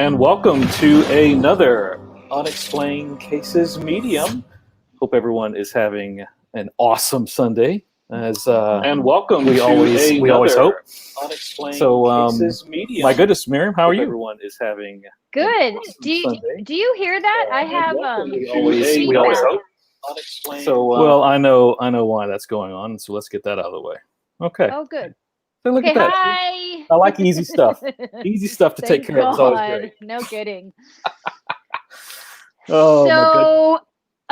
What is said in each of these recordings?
and welcome to another Unexplained Cases medium. Hope everyone is having an awesome Sunday. And welcome. We always hope. Unexplained Cases medium. My goodness, Maryam, how are you? Everyone is having good. Awesome Do you hear that? I have we always hope. So well, I know why that's going on. So let's get that out of the way. Okay. Oh, good. So look Okay, at that. hi. I like easy stuff. Easy stuff to take Thank care of is always God. great. No kidding. Oh, my goodness.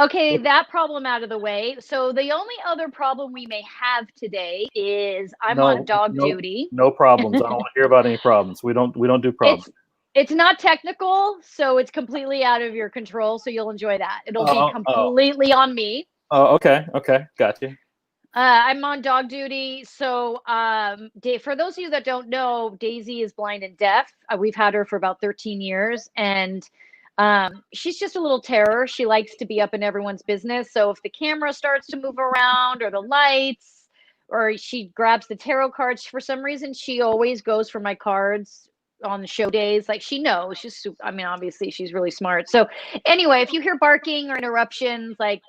Okay, that problem out of the way. So the only other problem we may have today is I'm on dog duty. No problems. I don't want to hear about any problems. We don't do problems. It's not technical, so it's completely out of your control. So you'll enjoy that. It'll be completely on me. Oh, okay, gotcha. I'm on dog duty. So, for those of you that don't know, Daisy is blind and deaf. We've had her for about 13 years, and she's just a little terror. She likes to be up in everyone's business. So if the camera starts to move around or the lights, or she grabs the tarot cards, for some reason, she always goes for my cards on the show days. Like, she knows. Obviously she's really smart. So anyway, if you hear barking or interruptions, like,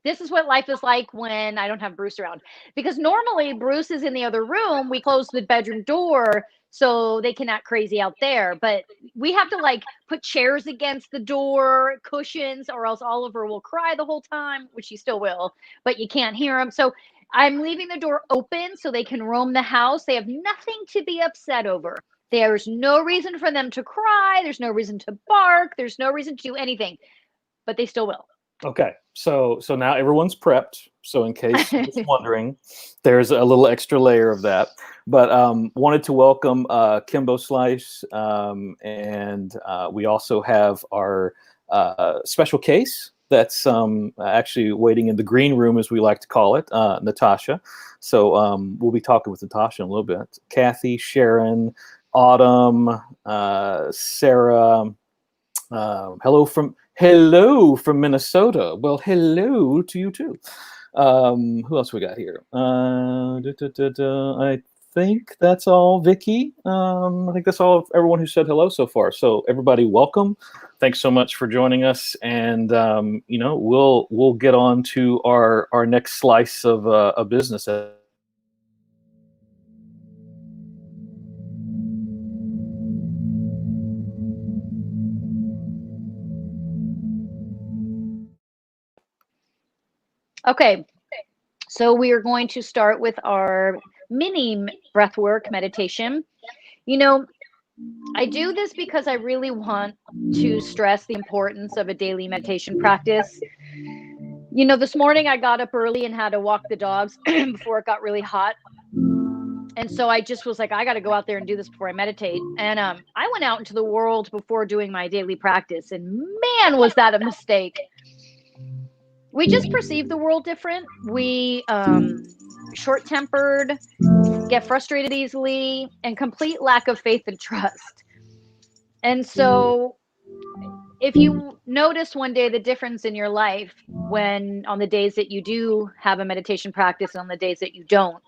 this is what life is like when I don't have Bruce around. Because normally Bruce is in the other room. We close the bedroom door so they can act crazy out there. But we have to like put chairs against the door, cushions, or else Oliver will cry the whole time, which he still will, but you can't hear him. So I'm leaving the door open so they can roam the house. They have nothing to be upset over. There's no reason for them to cry. There's no reason to bark. There's no reason to do anything, but they still will. Okay, so now everyone's prepped. So in case you're just wondering, there's a little extra layer of that. But wanted to welcome Kimbo Slice, and we also have our special case that's actually waiting in the green room, as we like to call it, Natasha. So we'll be talking with Natasha in a little bit. Kathy, Sharon, Autumn, Sarah. Hello from Minnesota. Well, hello to you too. Who else we got here? I think that's all. Vicky. I think that's all of everyone who said hello so far. So everybody, welcome. Thanks so much for joining us. And we'll get on to our next slice of a business. Okay, so we are going to start with our mini breathwork meditation. I do this because I really want to stress the importance of a daily meditation practice. This morning I got up early and had to walk the dogs before it got really hot. And so I just was like, I got to go out there and do this before I meditate. And I went out into the world before doing my daily practice, and man, was that a mistake. We just perceive the world different. We short-tempered, get frustrated easily, and complete lack of faith and trust. And so if you notice one day the difference in your life when on the days that you do have a meditation practice and on the days that you don't,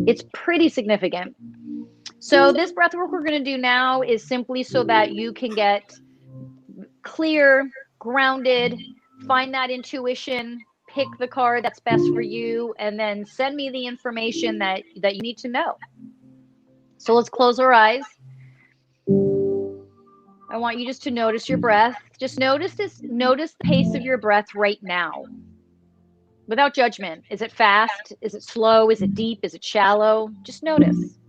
it's pretty significant. So this breath work we're going to do now is simply so that you can get clear, grounded, find that intuition, pick the card that's best for you, and then send me the information that you need to know. So let's close our eyes. I want you just to notice your breath. Just notice the pace of your breath right now. Without judgment. Is it fast? Is it slow? Is it deep? Is it shallow? Just notice.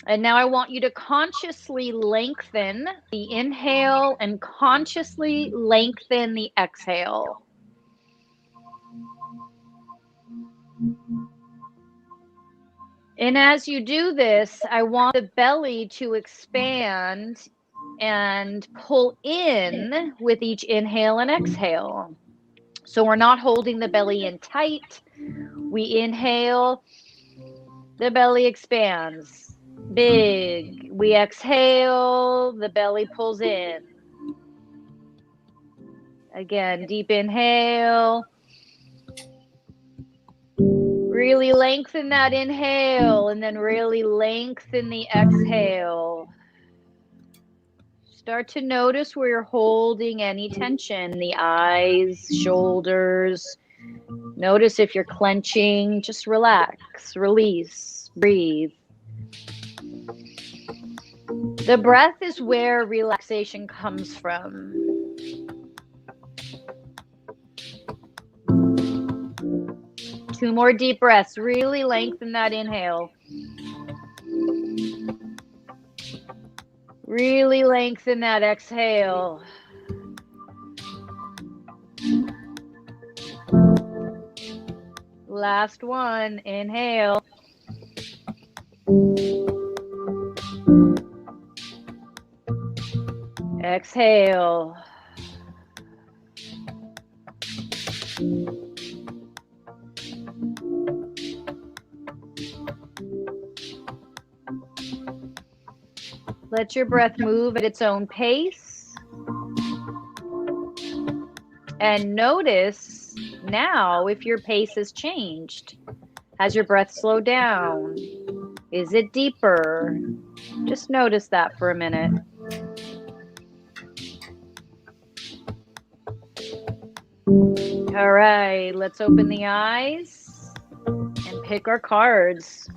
And now I want you to consciously lengthen the inhale and consciously lengthen the exhale. And as you do this, I want the belly to expand and pull in with each inhale and exhale. So we're not holding the belly in tight. We inhale, the belly expands. Big. We exhale, the belly pulls in. Again, deep inhale. Really lengthen that inhale and then really lengthen the exhale. Start to notice where you're holding any tension, the eyes, shoulders. Notice if you're clenching, just relax, release, breathe. The breath is where relaxation comes from. Two more deep breaths. Really lengthen that inhale. Really lengthen that exhale. Last one. Inhale. Exhale. Let your breath move at its own pace. And notice now if your pace has changed. Has your breath slowed down? Is it deeper? Just notice that for a minute. All right, let's open the eyes and pick our cards.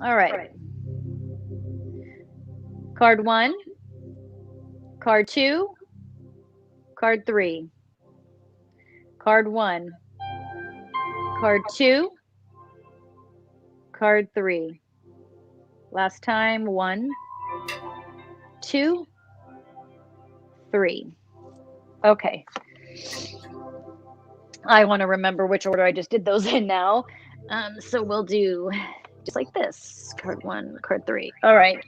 All right. Card 1, card 2, card 3. Card 1, card 2, card 3. Last time, 1, 2, 3. Okay. I want to remember which order I just did those in now. So we'll do just like this. Card 1, card 3. All right.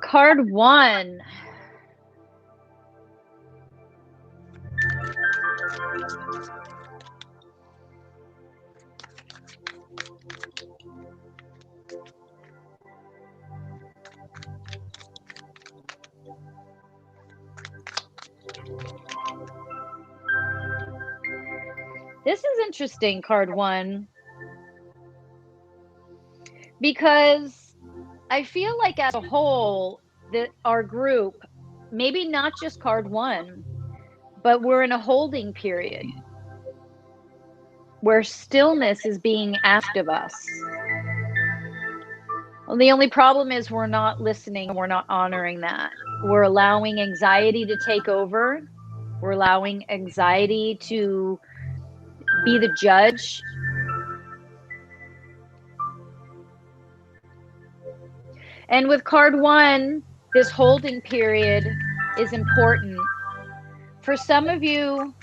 Card 1. This is interesting, card 1, because I feel like as a whole, that our group, maybe not just card 1, but we're in a holding period where stillness is being asked of us. Well, the only problem is we're not listening and we're not honoring that. We're allowing anxiety to take over. We're allowing anxiety to be the judge. And with card 1, this holding period is important. For some of you,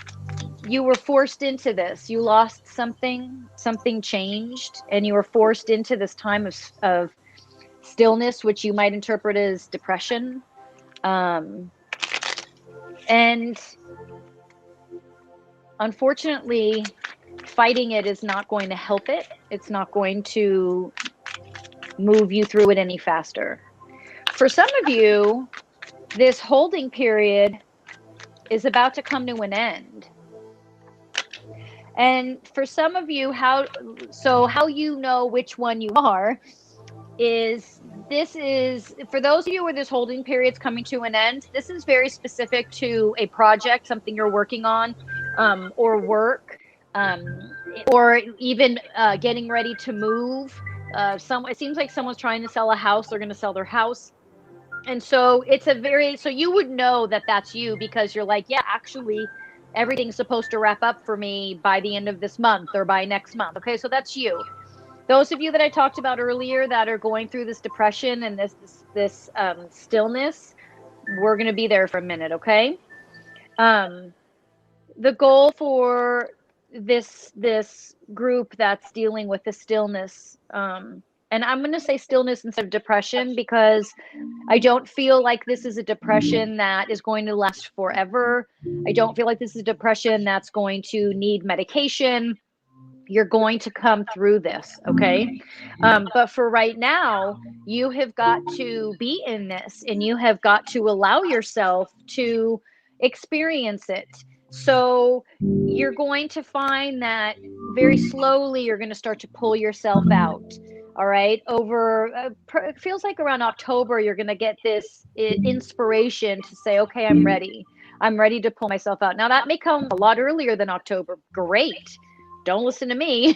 you were forced into this. You lost something, something changed, and you were forced into this time of stillness, which you might interpret as depression. And unfortunately, fighting it is not going to help it. It's not going to move you through it any faster. For some of you, this holding period is about to come to an end. And for some of you, how you know which one you are is, this is, for those of you where this holding period's coming to an end, this is very specific to a project, something you're working on, or work, or even getting ready to move. It seems like someone's trying to sell a house. They're going to sell their house. And so so you would know that that's you, because you're like, yeah, actually everything's supposed to wrap up for me by the end of this month or by next month. Okay. So that's you. Those of you that I talked about earlier that are going through this depression and this stillness, we're going to be there for a minute. Okay. The goal for this group that's dealing with the stillness, and I'm going to say stillness instead of depression, because I don't feel like this is a depression that is going to last forever. I don't feel like this is a depression that's going to need medication. You're going to come through this, okay? But for right now, you have got to be in this, and you have got to allow yourself to experience it. So you're going to find that very slowly you're going to start to pull yourself out. All right. It feels like around October, you're going to get this inspiration to say, okay, I'm ready. I'm ready to pull myself out. Now, that may come a lot earlier than October. Great. Don't listen to me.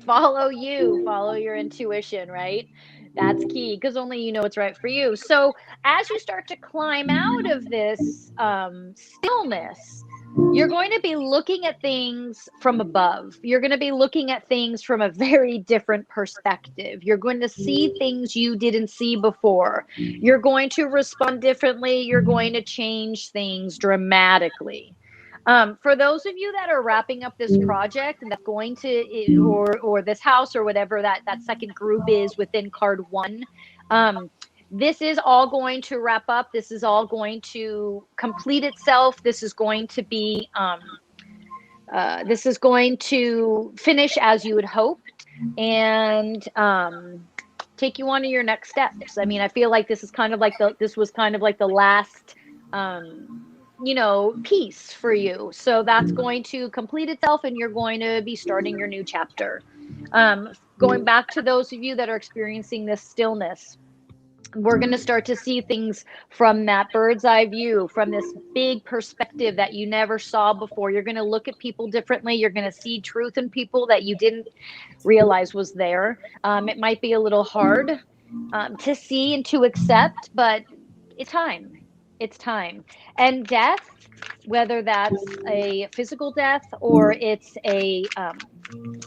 Follow your intuition, right? That's key, because only you know what's right for you. So as you start to climb out of this stillness, you're going to be looking at things from above. You're going to be looking at things from a very different perspective. You're going to see things you didn't see before. You're going to respond differently. You're going to change things dramatically. For those of you that are wrapping up this project and that's going to, or this house or whatever that second group is within card 1, this is all going to wrap up. This is all going to complete itself. This is going to be, this is going to finish as you had hoped, and take you on to your next steps. I mean, I feel like this is kind of like this was kind of like the last, piece for you. So that's going to complete itself, and you're going to be starting your new chapter. Going back to those of you that are experiencing this stillness, we're going to start to see things from that bird's eye view, from this big perspective that you never saw before. You're going to look at people differently. You're going to see truth in people that you didn't realize was there. It might be a little hard to see and to accept, but it's time. It's time. And death, whether that's a physical death or it's a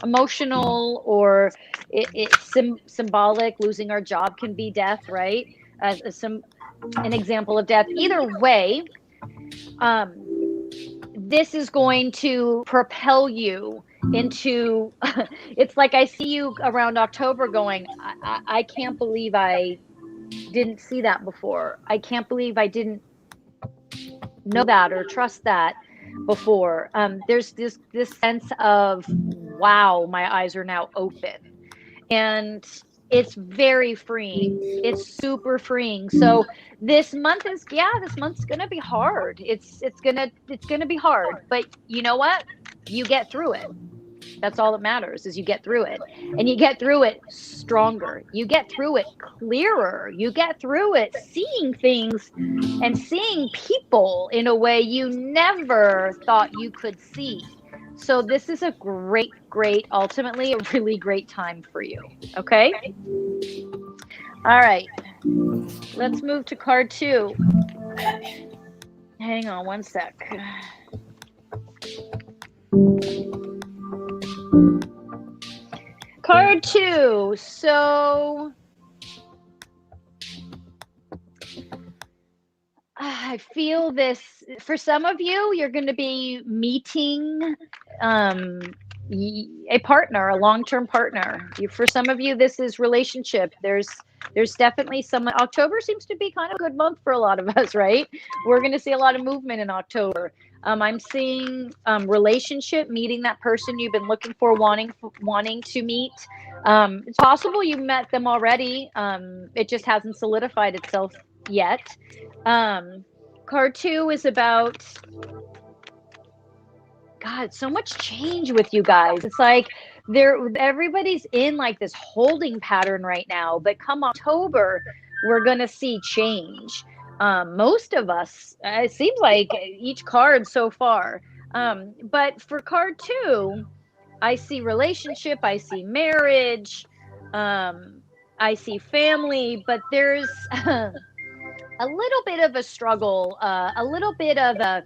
emotional, or it's symbolic, losing our job can be death, right? An example of death. Either way, this is going to propel you into, it's like I see you around October going, I can't believe I didn't see that before. I can't believe I didn't know that or trust that before. There's this sense of, wow, my eyes are now open, and it's very freeing. It's super freeing. So this month's gonna be hard. It's gonna be hard, but you know what? You get through it. That's all that matters, is you get through it, and you get through it stronger. You get through it clearer. You get through it seeing things and seeing people in a way you never thought you could see. So this is a great, ultimately a really great time for you. Okay. All right. Let's move to card 2. Hang on one sec. Card 2. So I feel this, for some of you, you're going to be meeting a partner, a long-term partner. For some of you, this is relationship. There's definitely some. October seems to be kind of a good month for a lot of us, right? We're going to see a lot of movement in October. I'm seeing relationship, meeting that person you've been looking for, wanting to meet. It's possible you met them already. It just hasn't solidified itself yet. Card 2 is about, God, so much change with you guys. It's like everybody's in like this holding pattern right now, but come October, we're going to see change. Most of us, it seems like each card so far. But for card 2, I see relationship, I see marriage, I see family, but there's a little bit of a struggle, a little bit of a,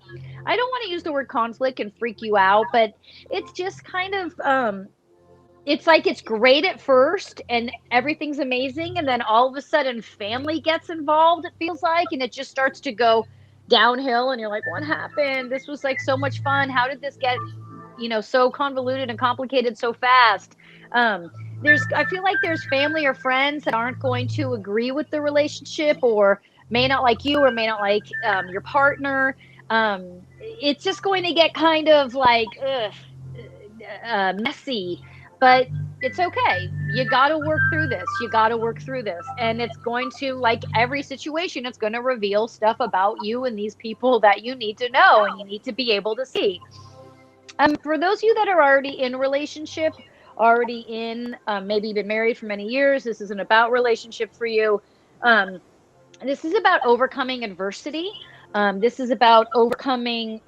I don't want to use the word conflict and freak you out, but it's just kind of, it's like it's great at first and everything's amazing, and then all of a sudden family gets involved, it feels like, and it just starts to go downhill, and you're like, what happened? This was like so much fun. How did this get, so convoluted and complicated so fast? I feel like there's family or friends that aren't going to agree with the relationship, or may not like you, or may not like your partner. it's just going to get kind of like messy, but it's okay. You got to work through this. You got to work through this. And it's going to, like every situation, it's going to reveal stuff about you and these people that you need to know and you need to be able to see. For those of you that are already in a relationship, already in, maybe been married for many years, this isn't about relationship for you. This is about overcoming adversity. This is about overcoming,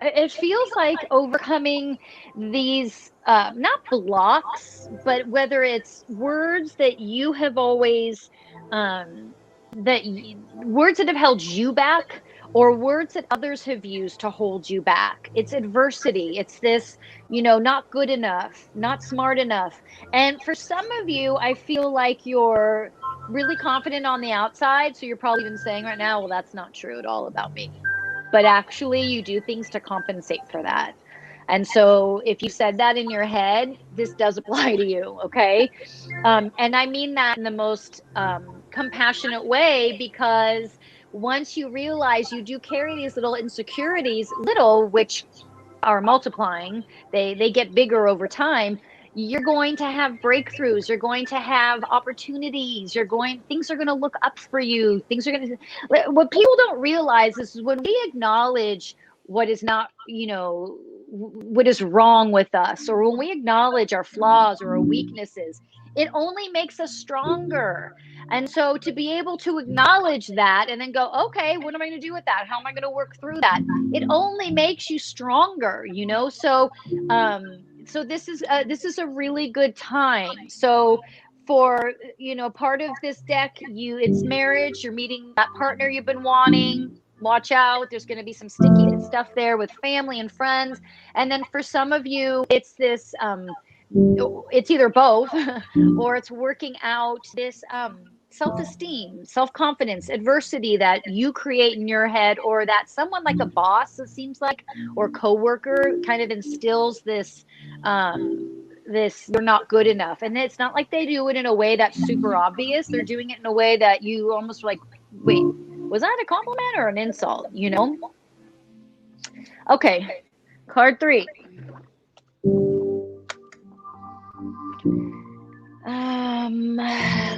it feels like overcoming these, not blocks, but whether it's words that you have always, um, words that have held you back, or words that others have used to hold you back. It's adversity. It's this, not good enough, not smart enough. And for some of you, I feel like you're really confident on the outside. So you're probably even saying right now, well, that's not true at all about me. But actually, you do things to compensate for that. And so if you said that in your head, this does apply to you, okay? And I mean that in the most compassionate way, because once you realize you do carry these little insecurities, little, which are multiplying, they get bigger over time. You're going to have breakthroughs, you're going to have opportunities, things are going to look up for you. Things are going to, what people don't realize is when we acknowledge what is not, what is wrong with us, or when we acknowledge our flaws or our weaknesses, it only makes us stronger. And so to be able to acknowledge that and then go, okay, what am I going to do with that? How am I going to work through that? It only makes you stronger, So, so this is a really good time. So for, part of this deck, it's marriage. You're meeting that partner you've been wanting. Watch out. There's going to be some sticky stuff there with family and friends. And then for some of you, it's this, it's either both or it's working out this, self-esteem, self-confidence, adversity that you create in your head, or that someone like a boss, it seems like, or coworker kind of instills this, you're not good enough. And it's not like they do it in a way that's super obvious. They're doing it in a way that you almost like, wait, was that a compliment or an insult? Okay, card 3.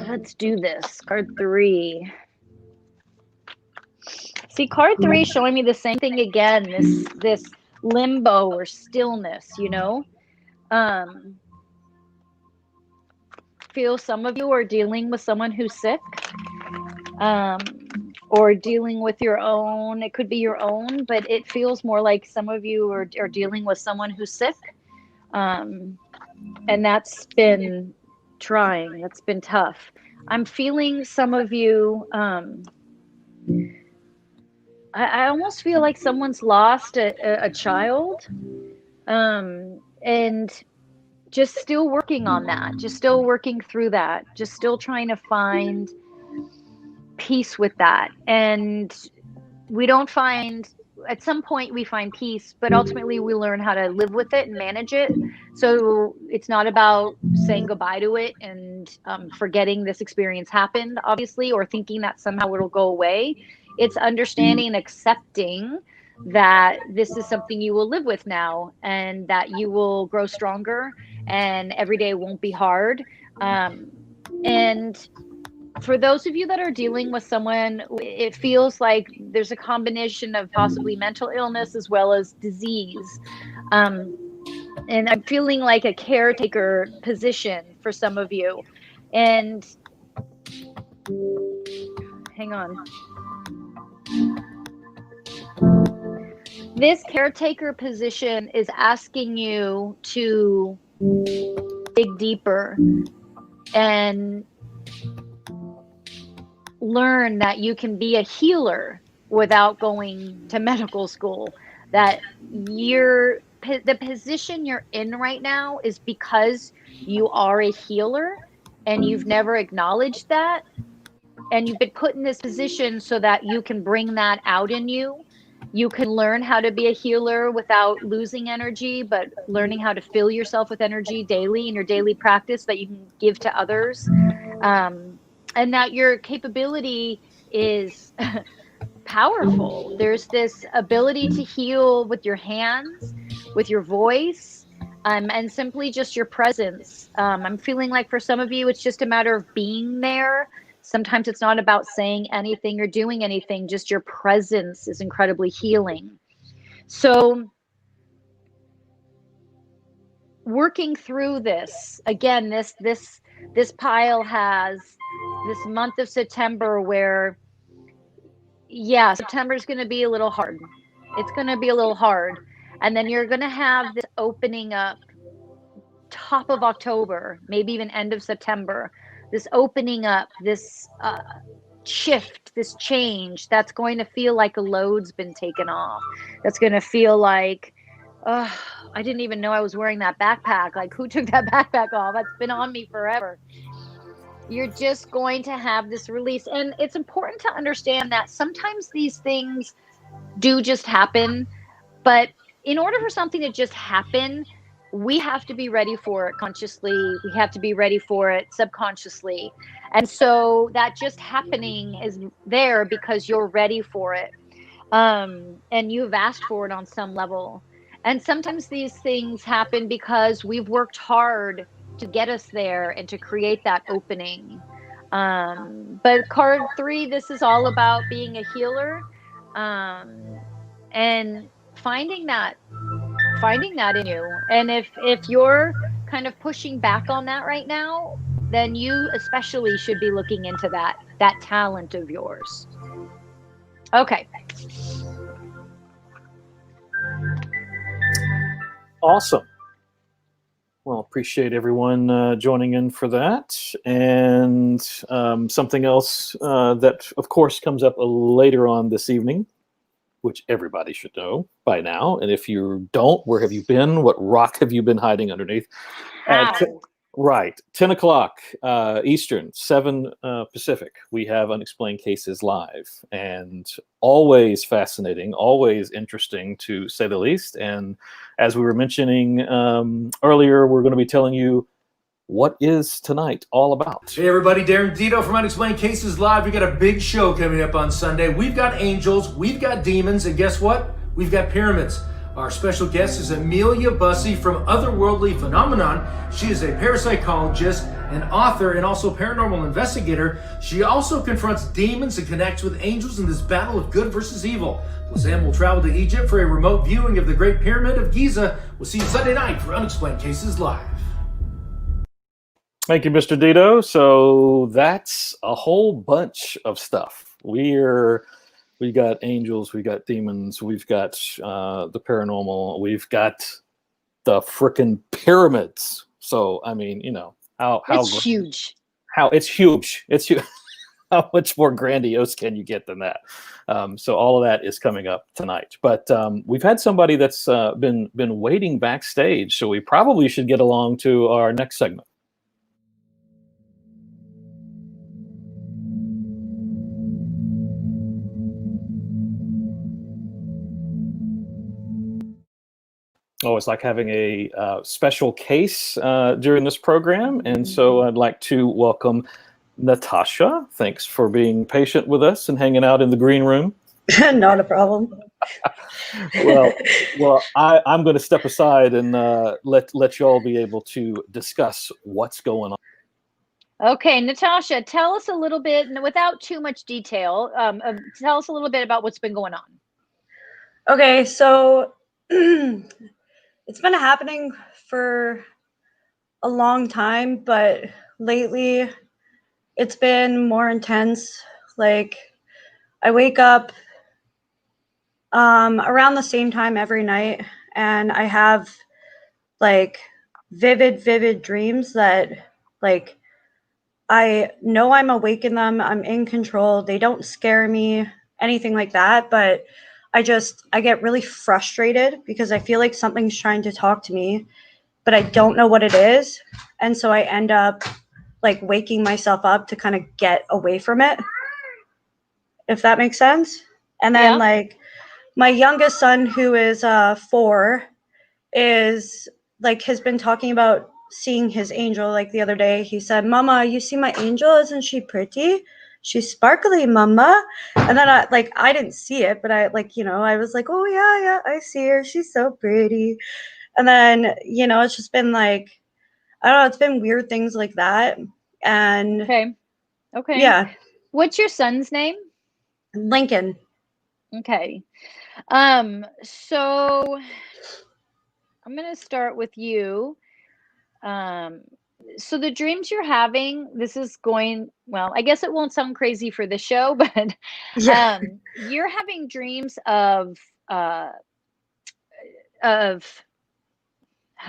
Let's do this. Card 3. See, card 3 showing me the same thing again. This limbo or stillness. Feel some of you are dealing with someone who's sick, or dealing with your own. It could be your own, but it feels more like some of you are dealing with someone who's sick, and that's been trying. That's been tough. I'm feeling some of you, I almost feel like someone's lost a child, and just still working on that, just still working through that, just still trying to find peace with that. And we don't find, at some point we find peace, but ultimately we learn how to live with it and manage it. So it's not about saying goodbye to it and forgetting this experience happened, obviously, or thinking that somehow it'll go away. It's understanding and accepting that this is something you will live with now, and that you will grow stronger, and every day won't be hard. And for those of you that are dealing with someone, it feels like there's a combination of possibly mental illness as well as disease. And I'm feeling like a caretaker position for some of you. And hang on. This caretaker position is asking you to dig deeper and learn that you can be a healer without going to medical school. That the position you're in right now is because you are a healer, and you've never acknowledged that. And you've been put in this position so that you can bring that out in you. You can learn how to be a healer without losing energy, but learning how to fill yourself with energy daily in your daily practice that you can give to others. And that your capability is powerful. There's this ability to heal with your hands, with your voice, and simply just your presence. I'm feeling like for some of you, it's just a matter of being there. Sometimes it's not about saying anything or doing anything, just your presence is incredibly healing. So working through this, again, this pile has this month of September where, yeah, September is going to be a little hard. It's going to be a little hard. And then you're going to have this opening up top of October, maybe even end of September, this opening up, this shift, this change that's going to feel like a load's been taken off. That's going to feel like, oh, I didn't even know I was wearing that backpack. Like, who took that backpack off? That's been on me forever. You're just going to have this release. And it's important to understand that sometimes these things do just happen. But in order for something to just happen, we have to be ready for it consciously. We have to be ready for it subconsciously. And so that just happening is there because you're ready for it. And you've asked for it on some level. And sometimes these things happen because we've worked hard to get us there and to create that opening. But card 3, this is all about being a healer, and finding that in you. And if you're kind of pushing back on that right now, then you especially should be looking into that talent of yours. Okay. Awesome. Well, appreciate everyone joining in for that. And something else that, of course, comes up later on this evening, which everybody should know by now. And if you don't, where have you been? What rock have you been hiding underneath? Right. 10 o'clock Eastern, 7 Pacific. We have Unexplained Cases live. And always fascinating, always interesting, to say the least. And as we were mentioning earlier, we're going to be telling you what is tonight all about. Hey everybody, Darren Dito from Unexplained Cases Live. We got a big show coming up on Sunday. We've got angels, we've got demons, and guess what? We've got pyramids. Our special guest is Amelia Bussey from Otherworldly Phenomenon. She is a parapsychologist, an author, and also paranormal investigator. She also confronts demons and connects with angels in this battle of good versus evil. Lizanne will travel to Egypt for a remote viewing of the Great Pyramid of Giza. We'll see you Sunday night for Unexplained Cases Live. Thank you, Mr. Dito. So that's a whole bunch of stuff. We got angels, we got demons, we've got the paranormal, we've got the frickin' pyramids. So I mean, you know, how it's huge. How it's huge. It's huge. How much more grandiose can you get than that? So all of that is coming up tonight. But we've had somebody that's been waiting backstage, so we probably should get along to our next segment. Oh, it's like having a special case during this program. And so I'd like to welcome Natasha. Thanks for being patient with us and hanging out in the green room. Not a problem. Well, I'm going to step aside and let you all be able to discuss what's going on. Okay, Natasha, tell us a little bit, without too much detail, tell us a little bit about what's been going on. Okay, so it's been happening for a long time, but lately it's been more intense. Like, I wake up around the same time every night, and I have like vivid dreams that, like, I know I'm awake in them, I'm in control, they don't scare me, anything like that, but I get really frustrated because I feel like something's trying to talk to me, but I don't know what it is. And so I end up like waking myself up to kind of get away from it, if that makes sense. And then like my youngest son, who is 4, is like, has been talking about seeing his angel. Like the other day he said, "Mama, you see my angel? Isn't she pretty?" she's sparkly, mama. And then I didn't see it, but I was like, oh yeah, I see her. She's so pretty. And then, it's just been like, I don't know, it's been weird things like that. And Okay. yeah, What's your son's name? Lincoln. Okay. So I'm going to start with you. So the dreams you're having, this is going, well, I guess it won't sound crazy for the show, but Yeah. you're having dreams of how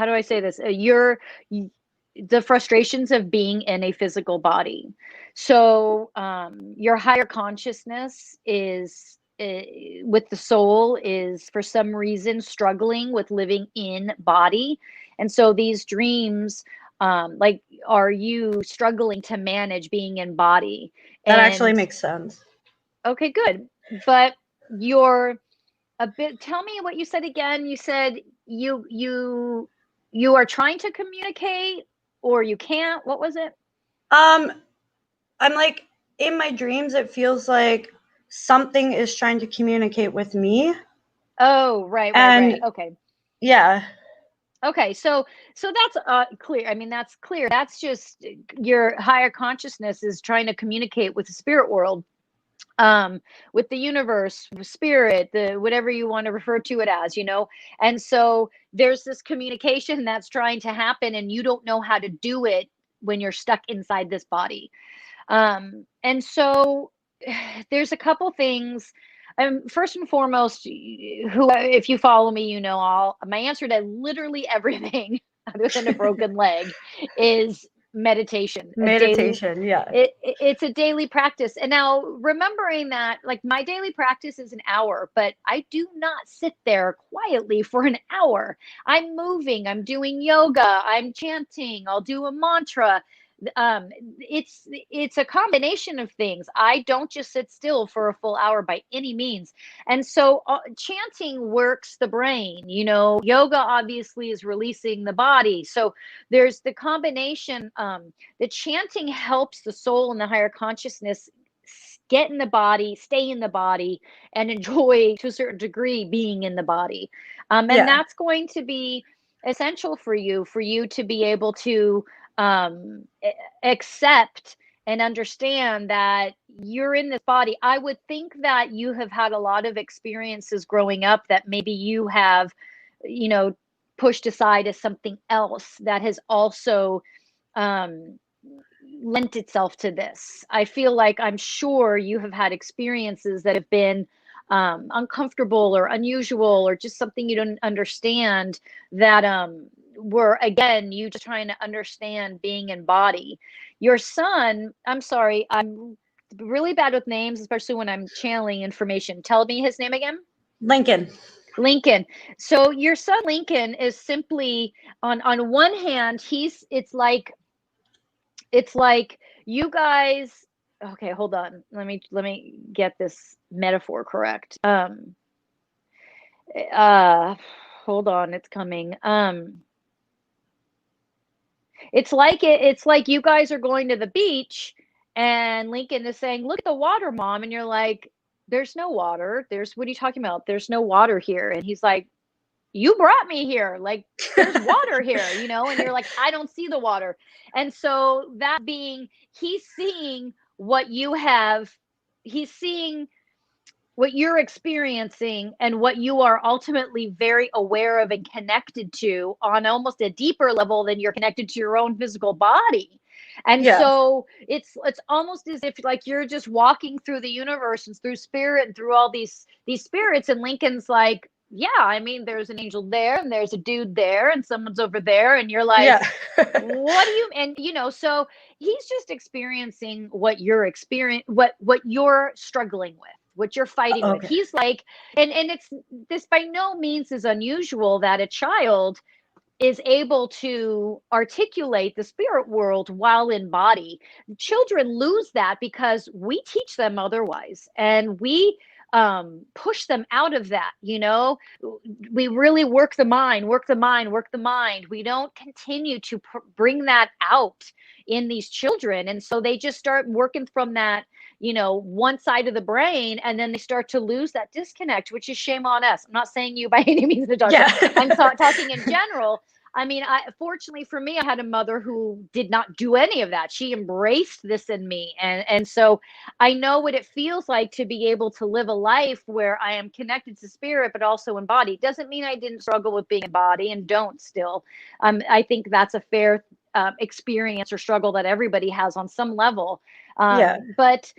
do I say this? The frustrations of being in a physical body. So your higher consciousness is with the soul is for some reason struggling with living in body. And so these dreams, like, are you struggling to manage being in body? That actually And makes sense. okay, good. But you're a bit, tell me what you said again. You said you are trying to communicate or you can't. What was it? I'm like, in my dreams, it feels like something is trying to communicate with me. Oh, right. And Okay. yeah. Okay, so that's clear. I mean, that's clear. That's just your higher consciousness is trying to communicate with the spirit world, with the universe, spirit, the whatever you want to refer to it as, And so there's this communication that's trying to happen, and you don't know how to do it when you're stuck inside this body. And so there's a couple things. First and foremost, if you follow me, all my answer to literally everything other than a broken leg is meditation. Meditation, yeah. It's a daily practice. And now remembering that, like, my daily practice is an hour, but I do not sit there quietly for an hour. I'm moving, I'm doing yoga, I'm chanting, I'll do a mantra. It's a combination of things. I don't just sit still for a full hour by any means. And so chanting works the brain. Yoga obviously is releasing the body. So there's the combination. The chanting helps the soul and the higher consciousness get in the body, stay in the body, and enjoy to a certain degree being in the body. And that's going to be essential for you to be able to accept and understand that you're in this body. I would think that you have had a lot of experiences growing up that maybe you have, pushed aside as something else that has also lent itself to this. I feel like, I'm sure you have had experiences that have been uncomfortable or unusual or just something you don't understand that were, again, you just trying to understand being in body. Your son, I'm sorry, I'm really bad with names, especially when I'm channeling information. Tell me his name again. Lincoln. So your son Lincoln is simply on one hand, it's like you guys. Okay, hold on. Let me get this metaphor correct. Hold on, it's coming. It's like you guys are going to the beach and Lincoln is saying, "Look at the water, Mom." And you're like, "There's no water. What are you talking about? There's no water here." And he's like, "You brought me here. Like, there's water here, And you're like, "I don't see the water." And so that being, he's seeing what you're experiencing and what you are ultimately very aware of and connected to on almost a deeper level than you're connected to your own physical body. And so it's almost as if, like, you're just walking through the universe and through spirit and through all these spirits. And Lincoln's like, "Yeah, I mean, there's an angel there and there's a dude there and someone's over there." And you're like, "What do you," and so he's just experiencing what you're what you're struggling with, what you're fighting with. He's like, and this by no means is unusual that a child is able to articulate the spirit world while in body. Children lose that because we teach them otherwise, and we push them out of that. We really work the mind. We don't continue to bring that out in these children. And so they just start working from that, one side of the brain, and then they start to lose that disconnect, which is shame on us. I'm not saying you by any means, Natasha. Yeah. I'm talking in general. I mean, fortunately for me, I had a mother who did not do any of that. She embraced this in me. And so I know what it feels like to be able to live a life where I am connected to spirit, but also in body. Doesn't mean I didn't struggle with being in body, and don't still. I think that's a fair experience or struggle that everybody has on some level. Yeah. But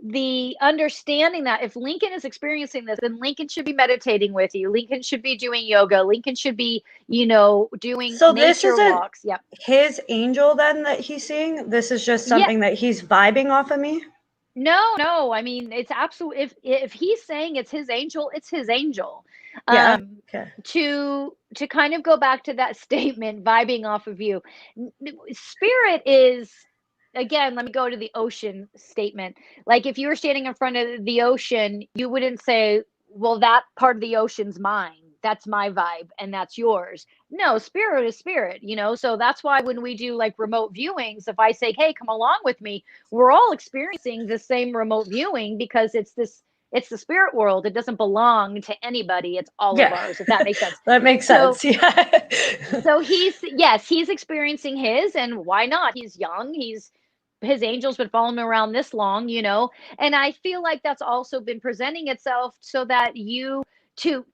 the understanding that if Lincoln is experiencing this, then Lincoln should be meditating with you. Lincoln should be doing yoga. Lincoln should be, doing So nature this isn't walks. Yep. his angel then that he's seeing? This is just something that he's vibing off of me? No. I mean, it's absolutely, if he's saying it's his angel, it's his angel. Yeah. Okay. To kind of go back to that statement, vibing off of you, spirit is, again, let me go to the ocean statement. Like if you were standing in front of the ocean, you wouldn't say, well, that part of the ocean's mine. That's my vibe and that's yours. No, spirit is spirit, So that's why when we do like remote viewings, if I say, hey, come along with me, we're all experiencing the same remote viewing, because it's the spirit world. It doesn't belong to anybody. It's all of ours, if that makes sense. That makes sense. Yeah. So he's experiencing his, and why not? He's young. His angel's been following him around this long, and I feel like that's also been presenting itself so that you to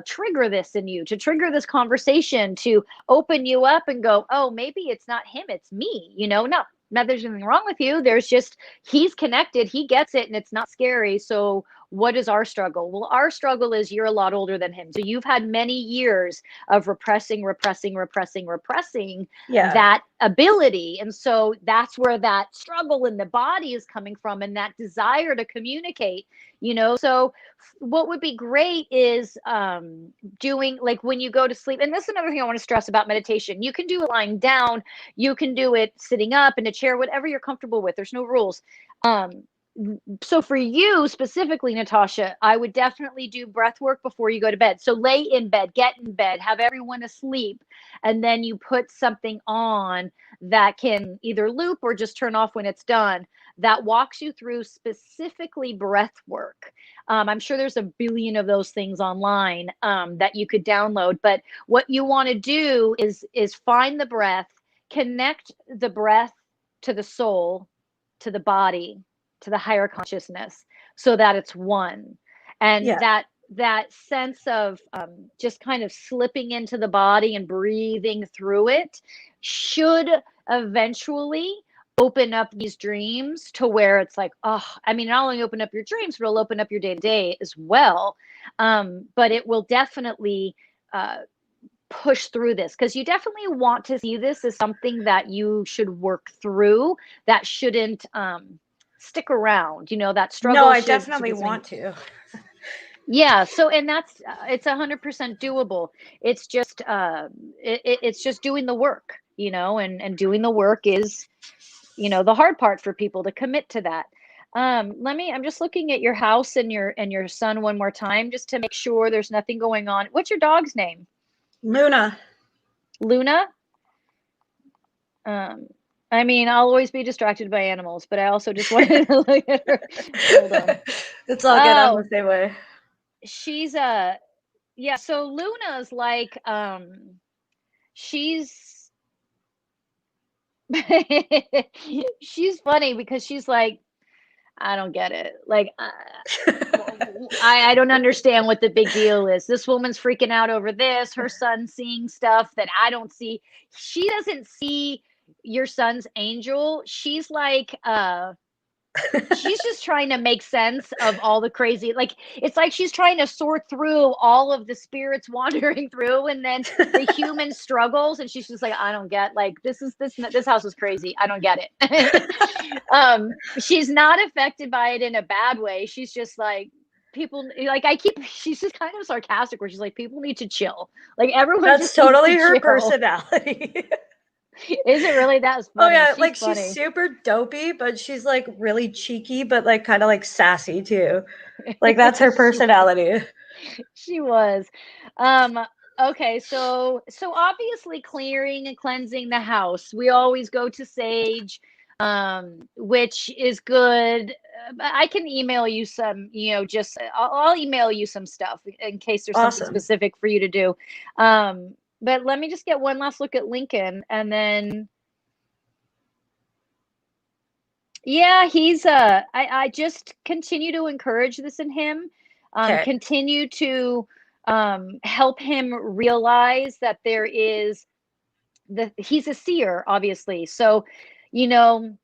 trigger this in you, to trigger this conversation, to open you up and go, oh, maybe it's not him, it's me, not there's anything wrong with you. There's just, he's connected, he gets it, and it's not scary. So what is our struggle? Well, our struggle is you're a lot older than him. So you've had many years of repressing that ability. And so that's where that struggle in the body is coming from, and that desire to communicate, So what would be great is doing, like when you go to sleep. And this is another thing I want to stress about meditation. You can do it lying down. You can do it sitting up in a chair, whatever you're comfortable with. There's no rules. So for you specifically, Natasha, I would definitely do breath work before you go to bed. So lay in bed, get in bed, have everyone asleep, and then you put something on that can either loop or just turn off when it's done, that walks you through specifically breath work. I'm sure there's a billion of those things online that you could download. But what you want to do is find the breath, connect the breath to the soul, to the body, to the higher consciousness, so that it's one. And that sense of just kind of slipping into the body and breathing through it should eventually open up these dreams to where it's like, oh, I mean, not only open up your dreams, but it'll open up your day-to-day as well. But it will definitely push through this, because you definitely want to see this as something that you should work through, that shouldn't stick around, that struggle. No, I definitely want to. Yeah. So, and that's, it's 100% doable. It's just, it's just doing the work, and doing the work is, the hard part for people to commit to that. I'm just looking at your house and your son one more time, just to make sure there's nothing going on. What's your dog's name? Luna. I mean, I'll always be distracted by animals, but I also just wanted to look at her. Hold on. It's all good. I'm the same way. She's so Luna's like, she's she's funny because she's like, I don't get it. Like, I don't understand what the big deal is. This woman's freaking out over this. Her son's seeing stuff that I don't see. She doesn't see your son's angel. She's like, she's just trying to make sense of all the crazy, like, it's like she's trying to sort through all of the spirits wandering through, and then the human struggles, and she's just like, I don't get, like, this house is crazy. I don't get it. She's not affected by it in a bad way. She's just like, people, like, she's just kind of sarcastic, where she's like, people need to chill. Like, everyone. That's totally her personality. Is it really that Oh funny? yeah, She's like funny. she's super dopey, but she's like really cheeky, but like kind of like sassy too. Like that's her personality. She was. Um, okay, so obviously clearing and cleansing the house. We always go to sage, which is good. But I can email you some, just I'll email you some stuff in case there's something Awesome. specific for you to do. But let me just get one last look at Lincoln, and then yeah, he's I just continue to encourage this in him. Okay. Continue to help him realize that there is he's a seer, obviously. So, you know,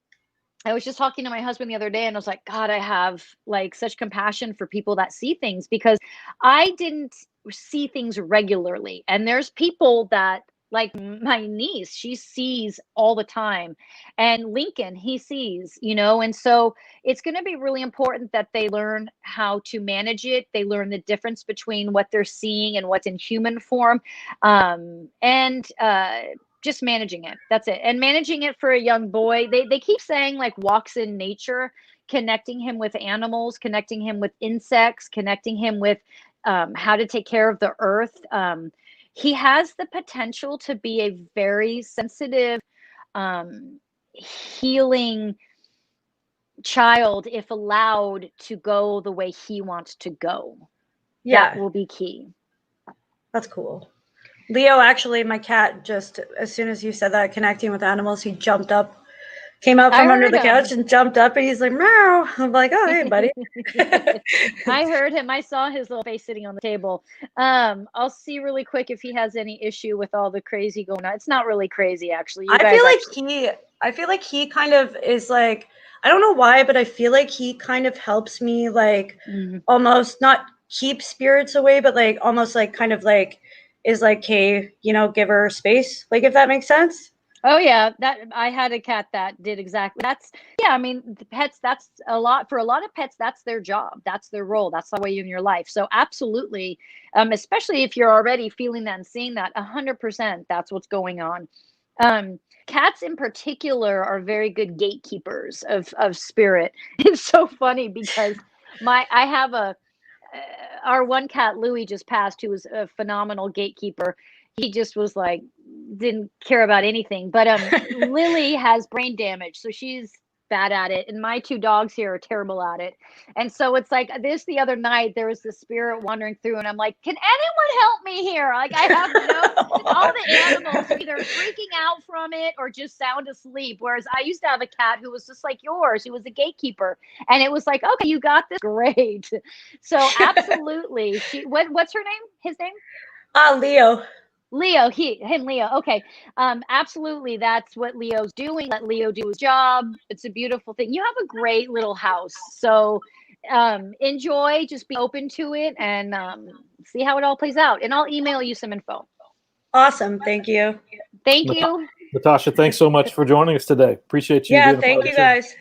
I was just talking to my husband the other day and I was like, God, I have like such compassion for people that see things because I didn't see things regularly. And there's people that, like my niece, she sees all the time. And Lincoln, he sees, and so it's going to be really important that they learn how to manage it. They learn the difference between what they're seeing and what's in human form. And just managing it. That's it. And managing it for a young boy. They keep saying like walks in nature, connecting him with animals, connecting him with insects, connecting him with how to take care of the earth. He has the potential to be a very sensitive, healing child if allowed to go the way he wants to go. Yeah. That will be key. That's cool. Leo, actually, my cat, just as soon as you said that, connecting with animals, he jumped up, came out from under the couch and jumped up, and he's like, meow. I'm like, oh, hey, buddy. I heard him. I saw his little face sitting on the table. I'll see really quick if he has any issue with all the crazy going on. It's not really crazy, actually. I feel like he kind of is like, I don't know why, but I feel like he kind of helps me like almost not keep spirits away, but like almost like kind of like is like, hey, give her space. Like, if that makes sense. Oh yeah, that I had a cat that did exactly. I mean, the pets, that's a lot for a lot of pets. That's their job. That's their role. That's the way in your life. So absolutely, especially if you're already feeling that and seeing that 100%, that's what's going on. Cats in particular are very good gatekeepers of spirit. It's so funny because I have our one cat, Louis, just passed, who was a phenomenal gatekeeper. He just was like, didn't care about anything. But Lily has brain damage, so she's bad at it. And my two dogs here are terrible at it. And so it's like the other night, there was this spirit wandering through, and I'm like, can anyone help me here? Like, I have all the animals are either freaking out from it or just sound asleep. Whereas I used to have a cat who was just like yours, who was a gatekeeper. And it was like, okay, you got this. Great. So absolutely. What's her name? His name? Leo. Leo, Leo. Okay. Absolutely. That's what Leo's doing. Let Leo do his job. It's a beautiful thing. You have a great little house. So enjoy, just be open to it and see how it all plays out. And I'll email you some info. Awesome. Thank you. Thank you. Natasha, thanks so much for joining us today. Appreciate you. Yeah, thank you guys.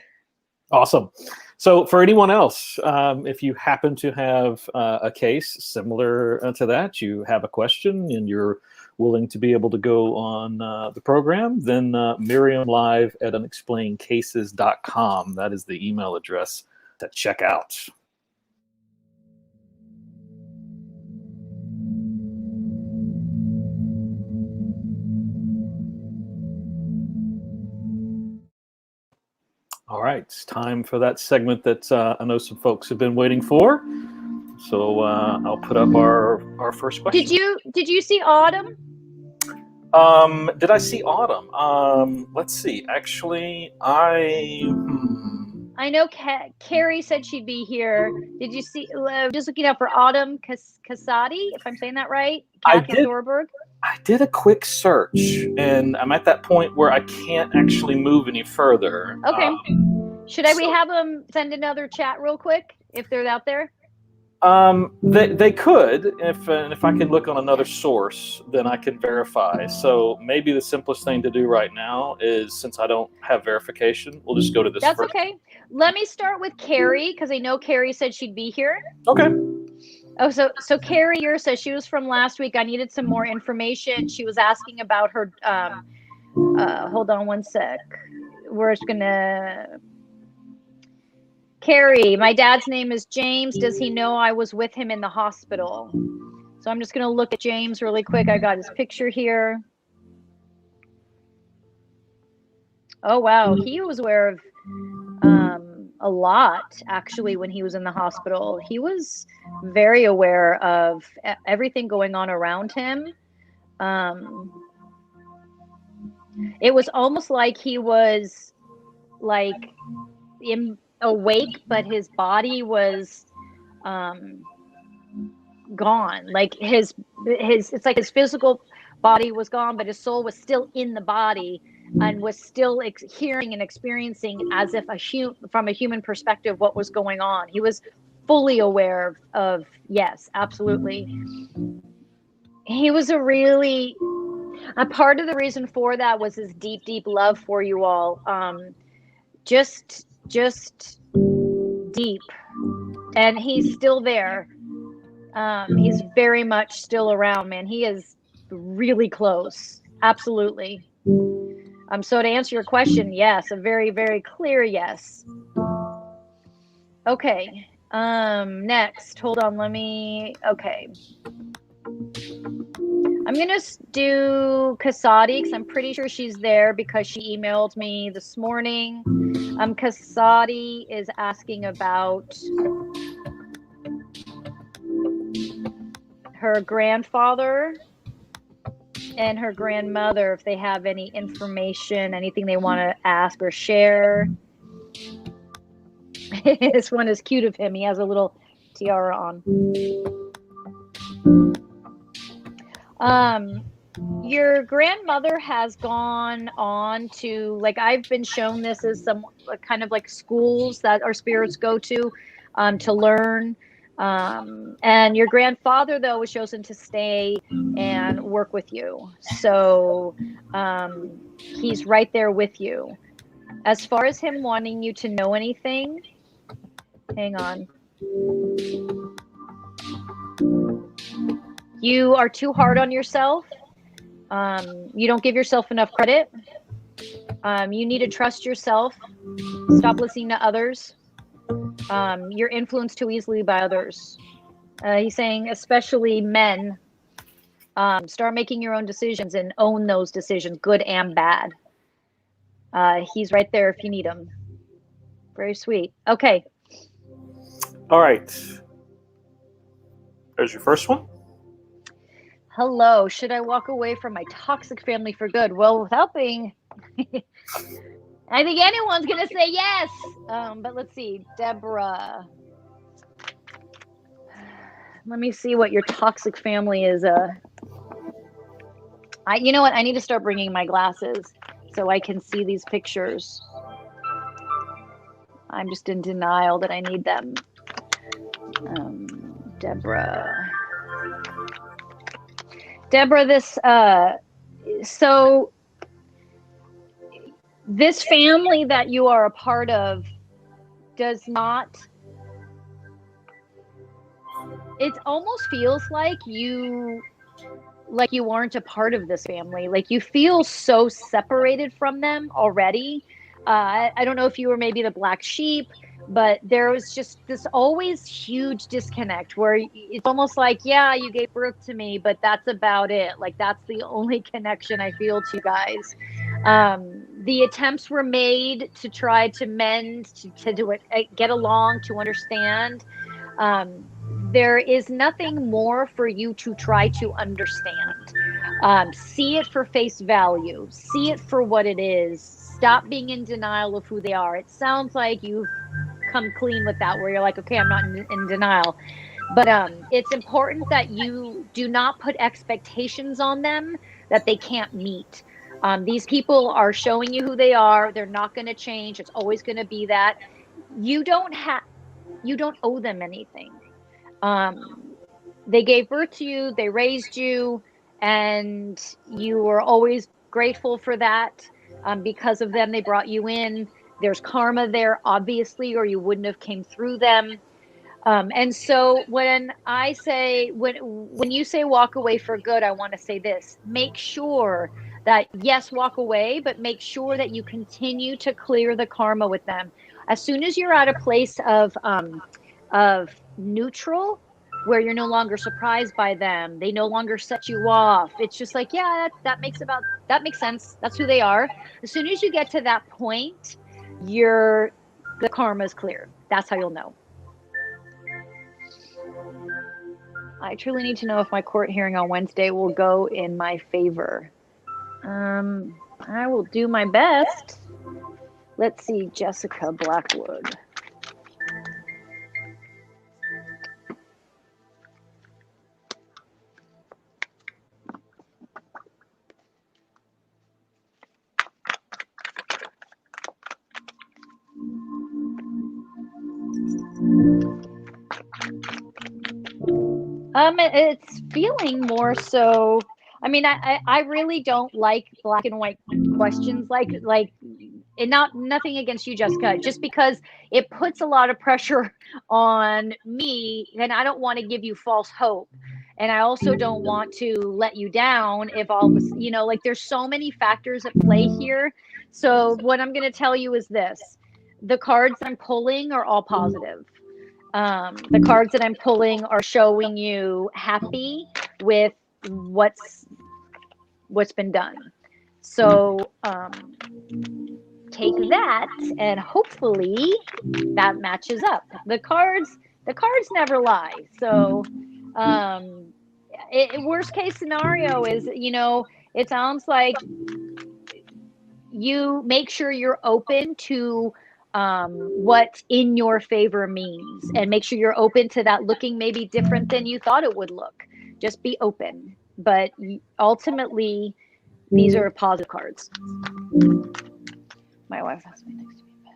Awesome. So for anyone else, if you happen to have a case similar to that, you have a question and you're willing to be able to go on the program, then maryamlive at unexplainedcases.com. That is the email address to check out. All right, it's time for that segment that I know some folks have been waiting for. So I'll put up our first question. Did you see Autumn? Did I see Autumn? Let's see. Actually, I know Carrie said she'd be here. Did you see? Just looking out for Autumn Casati, if I'm saying that right. Kathy Thorberg. I did a quick search, and I'm at that point where I can't actually move any further. Okay. Should we have them send another chat real quick if they're out there? They could, if I could look on another source, then I could verify. So maybe the simplest thing to do right now is, since I don't have verification, we'll just go to this. That's first. Okay. Let me start with Carrie, because I know Carrie said she'd be here. Okay. Oh, so Carrie says she was from last week. I needed some more information. She was asking about her Hold on one sec. We're just gonna. Carrie, my dad's name is James. Does he know I was with him in the hospital? So I'm just gonna look at James really quick. I got his picture here. Oh wow, he was aware of a lot actually when he was in the hospital. He was very aware of everything going on around him. It was almost like he was like awake, but his body was gone. Like his it's like his physical body was gone, but his soul was still in the body and was still hearing and experiencing as if from a human perspective what was going on. He was fully aware of yes, absolutely. He was a part of the reason for that was his deep love for you all. Just deep. And he's still there. He's very much still around, man. He is really close. Absolutely. So to answer your question, yes, a very, very clear yes. Okay. Next, hold on. Okay. I'm going to do Kasadi because I'm pretty sure she's there because she emailed me this morning. Kasadi is asking about her grandfather and her grandmother, if they have any information, anything they want to ask or share. This one is cute of him. He has a little tiara on. Your grandmother has gone on to, like, I've been shown this as some kind of like schools that our spirits go to learn. And your grandfather, though, was chosen to stay and work with you. So he's right there with you. As far as him wanting you to know anything, hang on. You are too hard on yourself. You don't give yourself enough credit. You need to trust yourself. Stop listening to others. You're influenced too easily by others. He's saying, especially men, start making your own decisions and own those decisions, good and bad. He's right there if you need him. Very sweet. Okay. All right. There's your first one. Hello. Should I walk away from my toxic family for good? Well, without being... I think anyone's going to say yes. But let's see. Deborah. Let me see what your toxic family is. You know what? I need to start bringing my glasses so I can see these pictures. I'm just in denial that I need them. Deborah, so this family that you are a part of does not, it almost feels like you aren't a part of this family. Like you feel so separated from them already. I don't know if you were maybe the black sheep, but there was just this always huge disconnect where it's almost like, yeah, you gave birth to me, but that's about it. Like that's the only connection I feel to you guys. The attempts were made to try to mend, to do it, get along, to understand. There is nothing more for you to try to understand. See it for face value. See it for what it is. Stop being in denial of who they are. It sounds like you've come clean with that, where you're like, okay, I'm not in denial. But it's important that you do not put expectations on them that they can't meet. These people are showing you who they are. They're not going to change. It's always going to be that. You don't owe them anything. They gave birth to you, they raised you, and you were always grateful for that. Because of them, they brought you in. There's karma there, obviously, or you wouldn't have came through them. And so when you say walk away for good, I want to say this: make sure that yes, walk away, but make sure that you continue to clear the karma with them. As soon as you're at a place of neutral, where you're no longer surprised by them, they no longer set you off. It's just like, yeah, that makes sense. That's who they are. As soon as you get to that point, the karma is clear. That's how you'll know. I truly need to know if my court hearing on Wednesday will go in my favor. I will do my best. Let's see, Jessica Blackwood. It's feeling more so. I mean, I really don't like black and white questions like and nothing against you, Jessica, just because it puts a lot of pressure on me, and I don't want to give you false hope. And I also don't want to let you down if all of a, like there's so many factors at play here. So what I'm going to tell you is this: the cards I'm pulling are all positive. The cards that I'm pulling are showing you happy with what's been done. So take that, and hopefully that matches up. The cards never lie. So worst case scenario is, it sounds like you make sure you're open to what in your favor means, and make sure you're open to that looking maybe different than you thought it would look. Just be open. But ultimately, these are positive cards. My wife asked me next to me.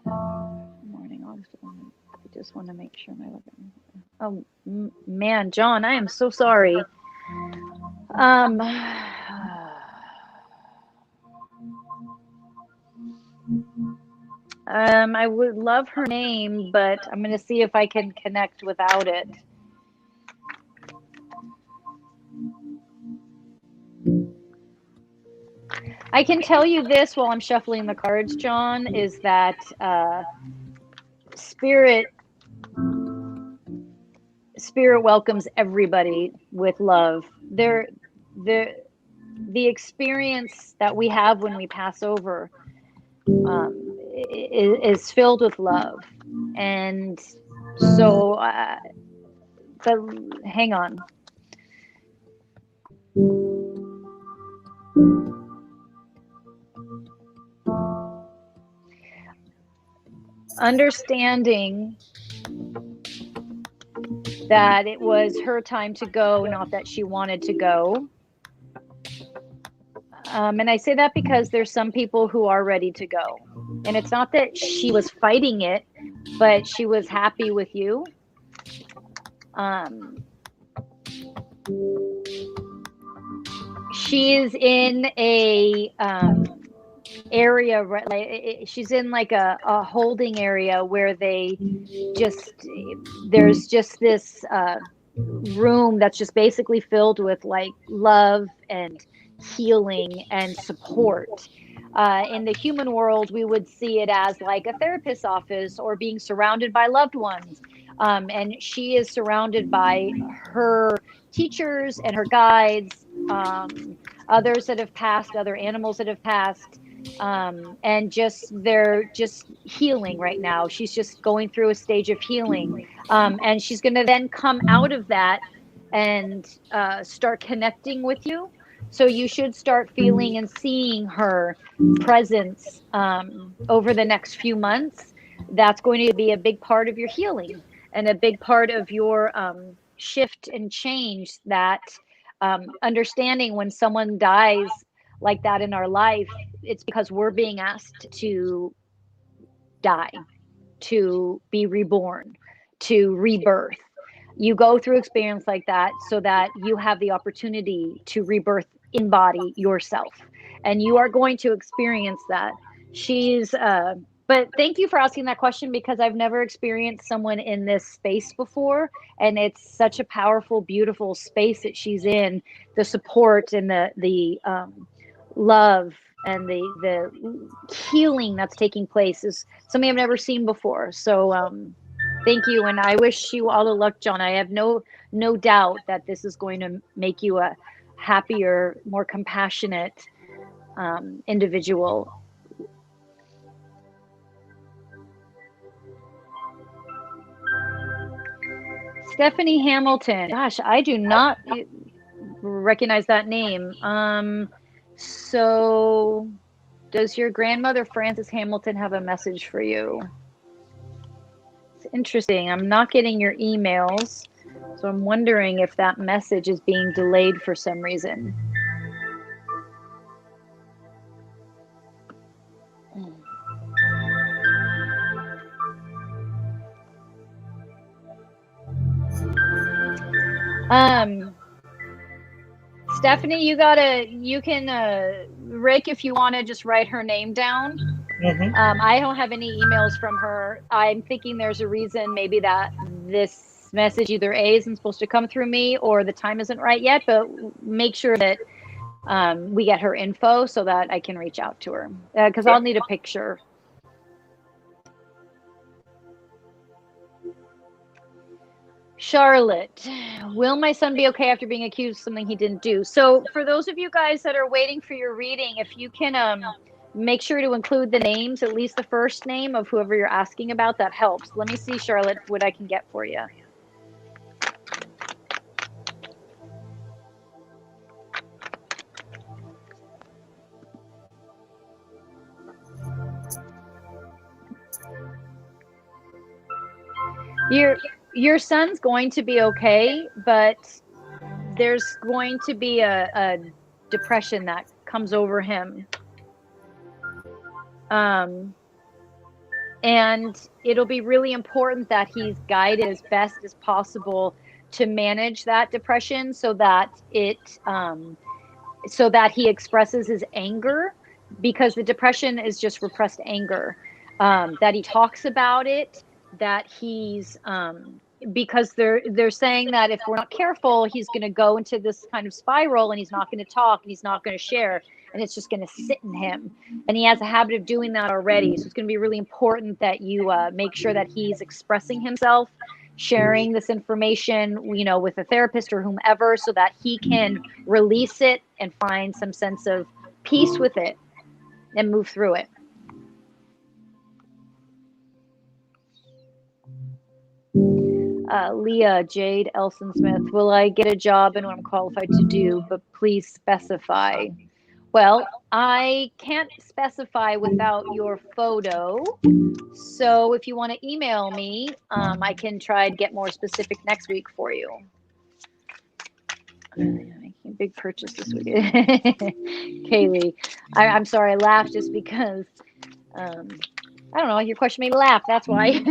Morning, August. I just want to make sure my look. Oh man, John, I am so sorry. I would love her name, but I'm going to see if I can connect without it. I can tell you this while I'm shuffling the cards, John, is that Spirit welcomes everybody with love. The experience that we have when we pass over is filled with love. And so, but hang on. Understanding that it was her time to go, not that she wanted to go. And I say that because there's some people who are ready to go. And it's not that she was fighting it, but she was happy with you. She's in a area, like she's in like a holding area where there's just this room that's just basically filled with like love and healing and support. In the human world, we would see it as like a therapist's office or being surrounded by loved ones. And she is surrounded by her teachers and her guides, others that have passed, other animals that have passed. And they're just healing right now. She's just going through a stage of healing. And she's going to then come out of that and start connecting with you. So you should start feeling and seeing her presence over the next few months. That's going to be a big part of your healing and a big part of your shift and change, that understanding when someone dies like that in our life, it's because we're being asked to die, to be reborn, to rebirth. You go through experience like that so that you have the opportunity to rebirth, embody yourself, and you are going to experience that. But thank you for asking that question, because I've never experienced someone in this space before, and it's such a powerful, beautiful space that she's in. The support and the love and the healing that's taking place is something I've never seen before. So thank you, and I wish you all the luck, John. I have no doubt that this is going to make you a happier, more compassionate individual. Stephanie Hamilton. Gosh, I do not recognize that name. So does your grandmother Frances Hamilton have a message for you? It's interesting. I'm not getting your emails, so I'm wondering if that message is being delayed for some reason. Stephanie, you can, Rick, if you want to just write her name down. Mm-hmm. I don't have any emails from her. I'm thinking there's a reason maybe that this message either A isn't supposed to come through me or the time isn't right yet, but make sure that we get her info so that I can reach out to her, because I'll need a picture. Charlotte, will my son be okay after being accused of something he didn't do? So for those of you guys that are waiting for your reading, if you can make sure to include the names, at least the first name of whoever you're asking about, that helps. Let me see, Charlotte, what I can get for you. Your son's going to be okay, but there's going to be a depression that comes over him. And it'll be really important that he's guided as best as possible to manage that depression so that he expresses his anger, because the depression is just repressed anger, that he talks about it, that he's because they're saying that if we're not careful, he's going to go into this kind of spiral and he's not going to talk and he's not going to share, and it's just going to sit in him, and he has a habit of doing that already. So it's going to be really important that you make sure that he's expressing himself, sharing this information, with a therapist or whomever, so that he can release it and find some sense of peace with it and move through it. Leah Jade Elson Smith, will I get a job and what I'm qualified to do, but please specify. Well, I can't specify without your photo. So if you want to email me, I can try to get more specific next week for you. Making a big purchase this week. Kaylee, I'm sorry, I laughed just because I don't know, your question made me laugh. That's why.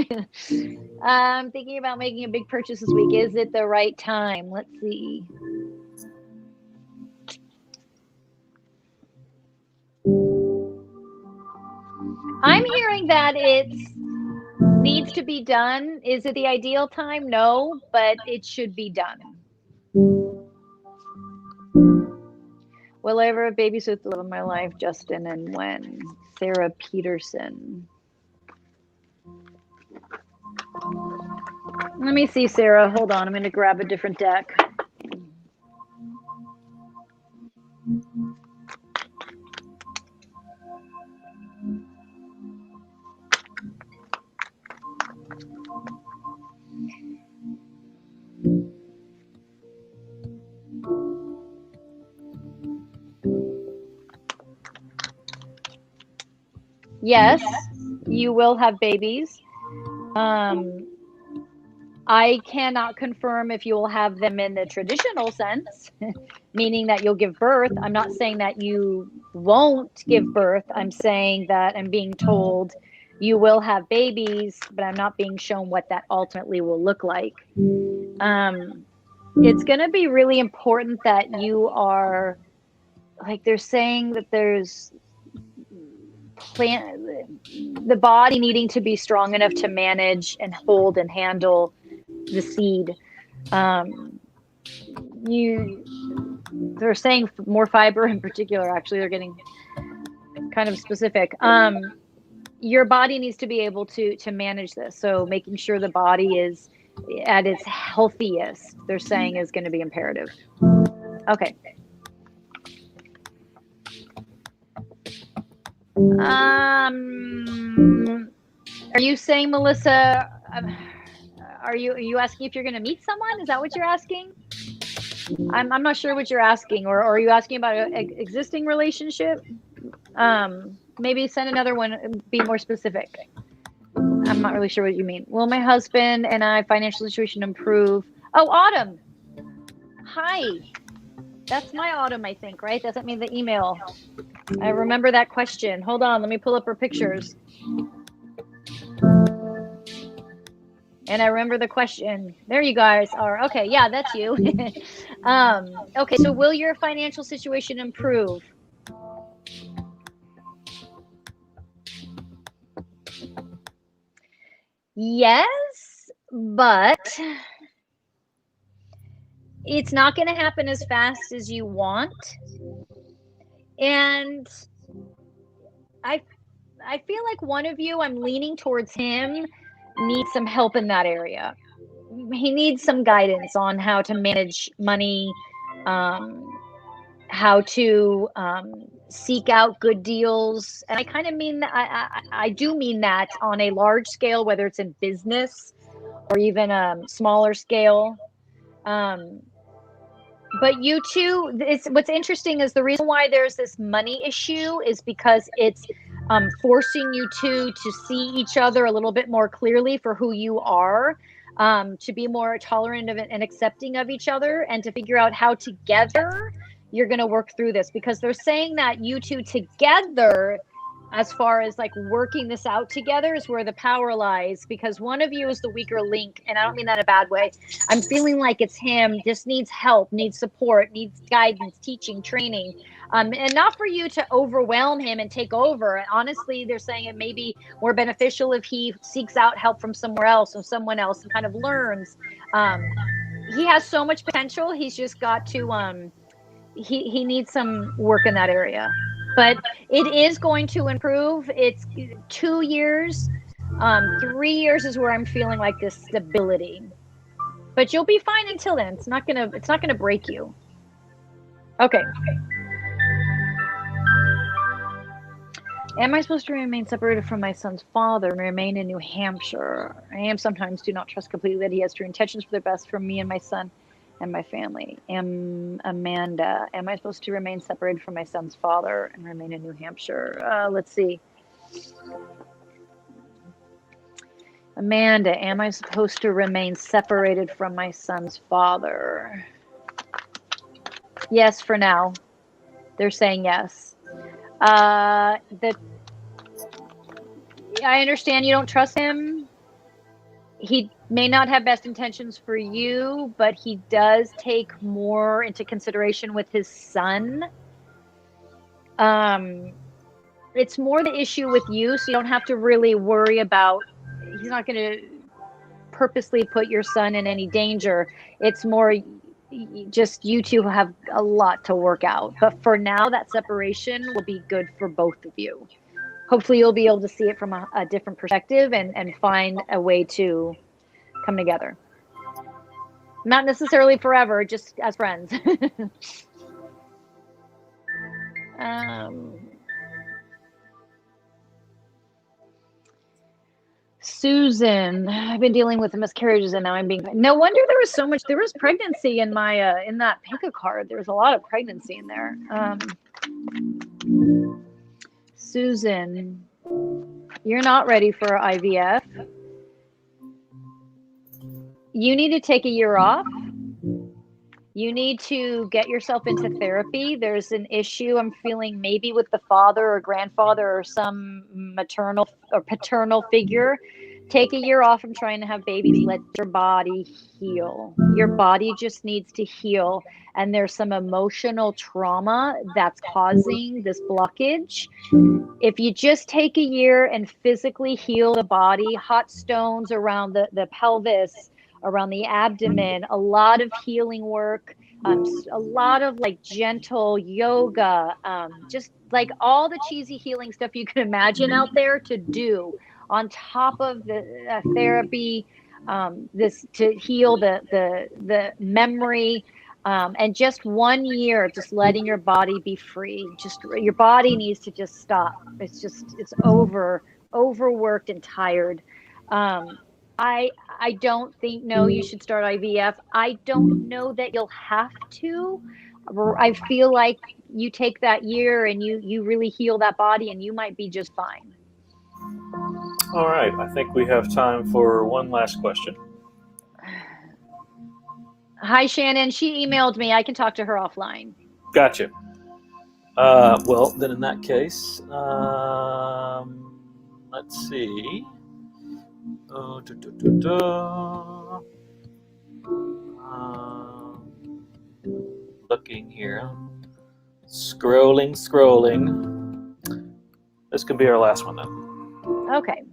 I'm thinking about making a big purchase this week. Is it the right time? Let's see. I'm hearing that it needs to be done. Is it the ideal time? No, but it should be done. Will I ever have babysit the love of my life, Justin, and when? Sarah Peterson. Let me see, Sarah. Hold on. I'm going to grab a different deck. Yes, you will have babies. I cannot confirm if you will have them in the traditional sense, meaning that you'll give birth. I'm not saying that you won't give birth. I'm saying that I'm being told you will have babies, but I'm not being shown what that ultimately will look like. It's going to be really important that you are, like they're saying that there's the body needing to be strong enough to manage and hold and handle the seed. They're saying more fiber in particular. Actually, they're getting kind of specific. Your body needs to be able to manage this. So making sure the body is at its healthiest, they're saying, is going to be imperative. Okay. Are you saying, Melissa, are you asking if you're going to meet someone? Is that what you're asking? I'm not sure what you're asking. Or are you asking about an existing relationship? Maybe send another one, be more specific. I'm not really sure what you mean. Will my husband and I financial situation improve? Oh, Autumn. Hi. That's my Autumn, I think, right? That sent me the email. I remember that question. Hold on, let me pull up her pictures. And I remember the question. There you guys are. Okay, yeah, that's you. Okay, so will your financial situation improve? Yes, but it's not going to happen as fast as you want. And I feel like one of you, I'm leaning towards him, needs some help in that area. He needs some guidance on how to manage money, how to seek out good deals. And I kind of mean that, I do mean that on a large scale, whether it's in business or even a smaller scale. But you two, what's interesting is the reason why there's this money issue is because it's forcing you two to see each other a little bit more clearly for who you are, to be more tolerant of it and accepting of each other, and to figure out how together you're going to work through this, because they're saying that you two together, as far as like working this out together, is where the power lies, because one of you is the weaker link. And I don't mean that in a bad way. I'm feeling like it's him, just needs help, needs support, needs guidance, teaching, training, and not for you to overwhelm him and take over. And honestly, they're saying it may be more beneficial if he seeks out help from somewhere else or someone else and kind of learns. He has so much potential. He's just got to, he needs some work in that area. But it is going to improve. It's 2 years. 3 years is where I'm feeling like this stability. But you'll be fine until then. It's not gonna break you. Okay. Am I supposed to remain separated from my son's father and remain in New Hampshire? I am sometimes do not trust completely that he has true intentions for the best for me and my son and my family. Amanda, am I supposed to remain separated from my son's father and remain in New Hampshire? Let's see. Amanda, am I supposed to remain separated from my son's father? Yes, for now. They're saying yes. I understand you don't trust him. He may not have best intentions for you, but he does take more into consideration with his son. It's more the issue with you, so you don't have to really worry about, he's not going to purposely put your son in any danger. It's more just you two have a lot to work out. But for now, that separation will be good for both of you. Hopefully you'll be able to see it from a different perspective and find a way to come together. Not necessarily forever, just as friends. Susan, I've been dealing with miscarriages and now I'm being, no wonder there was so much, there was pregnancy in my, in that pick-a card. There was a lot of pregnancy in there. Susan, you're not ready for IVF. You need to take a year off. You need to get yourself into therapy. There's an issue I'm feeling maybe with the father or grandfather or some maternal or paternal figure. Take a year off from trying to have babies. Let your body heal. Your body just needs to heal. And there's some emotional trauma that's causing this blockage. If you just take a year and physically heal the body, hot stones around the pelvis, around the abdomen, a lot of healing work, A lot of like gentle yoga, just like all the cheesy healing stuff you can imagine out there to do on top of the therapy, this to heal the memory, and just 1 year of just letting your body be free. Just your body needs to just stop. It's overworked and tired. I don't think, no, you should start IVF. I don't know that you'll have to. I feel like you take that year and you really heal that body and you might be just fine. All right. I think we have time for one last question. Hi, Shannon. She emailed me. I can talk to her offline. Gotcha. Well, then in that case, let's see. Looking here. Scrolling. This can be our last one then. Okay.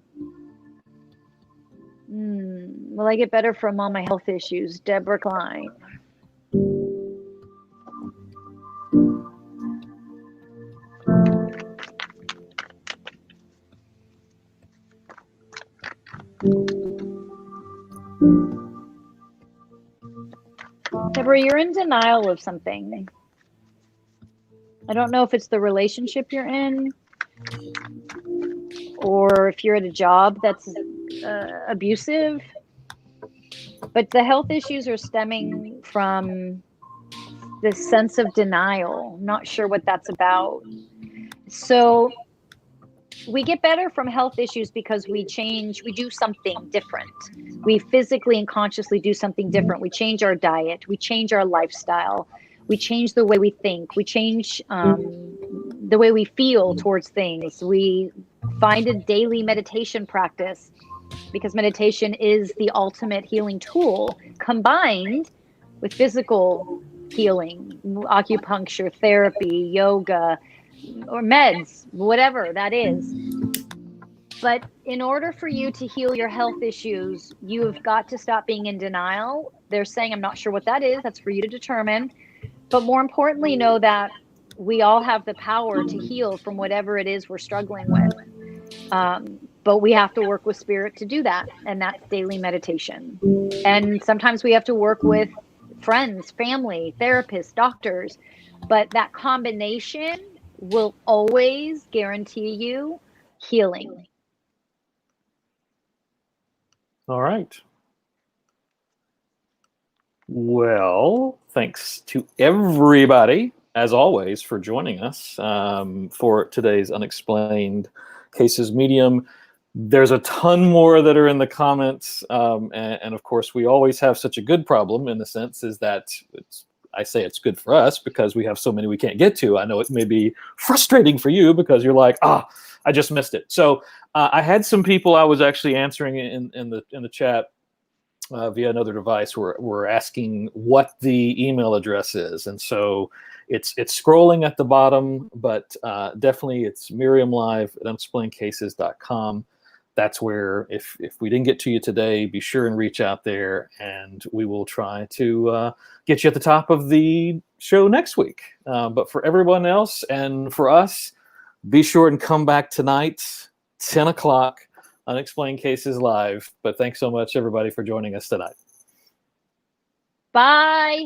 Will I get better from all my health issues? Deborah Klein. Deborah, you're in denial of something. I don't know if it's the relationship you're in or if you're at a job that's abusive, but the health issues are stemming from this sense of denial. I'm not sure what that's about. So we get better from health issues because we do something different. We physically and consciously do something different. We change our diet, we change our lifestyle, we change the way we think, we change the way we feel towards things. We find a daily meditation practice because meditation is the ultimate healing tool combined with physical healing, acupuncture, therapy, yoga, or meds, whatever that is. But in order for you to heal your health issues, you've got to stop being in denial. They're saying, I'm not sure what that is. That's for you to determine. But more importantly, know that we all have the power to heal from whatever it is we're struggling with. But we have to work with spirit to do that. And that's daily meditation. And sometimes we have to work with friends, family, therapists, doctors. But that combination will always guarantee you healing. All right. Well, thanks to everybody, as always, for joining us for today's Unexplained Cases Medium. There's a ton more that are in the comments. And of course, we always have such a good problem in the sense is that I say it's good for us because we have so many we can't get to. I know it may be frustrating for you because you're like, I just missed it. So I had some people I was actually answering in the chat via another device were asking what the email address is. And so it's scrolling at the bottom, but definitely it's maryamlive at unexplainedcases.com. That's where if we didn't get to you today, be sure and reach out there and we will try to get you at the top of the show next week. But for everyone else and for us, be sure and come back tonight, 10 o'clock, Unexplained Cases Live. But thanks so much, everybody, for joining us tonight. Bye.